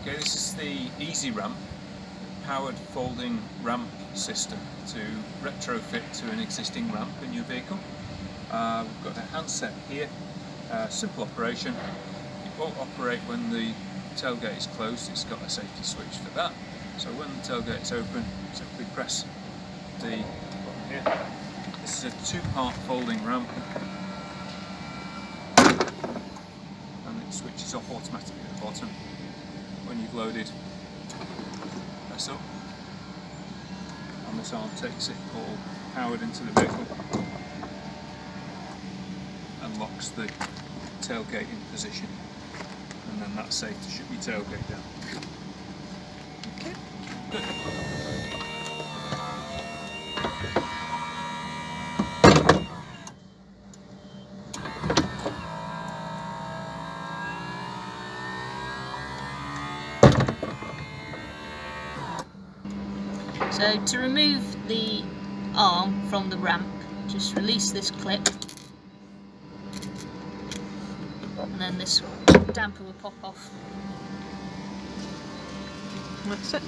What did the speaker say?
Okay, this is the Easy Ramp, powered folding ramp system to retrofit to an existing ramp in your vehicle. We've got a handset here, simple operation. It won't operate when the tailgate is closed, it's got a safety switch for that. So when the tailgate is open, simply press the button here. This is a two-part folding ramp, and it switches off automatically at the bottom. When you've loaded, press up, and this arm takes it all powered into the vehicle and locks the tailgate in position, and then that's safe to shut your tailgate down. Okay, good. So to remove the arm from the ramp, just release this clip, and then this damper will pop off. That's it.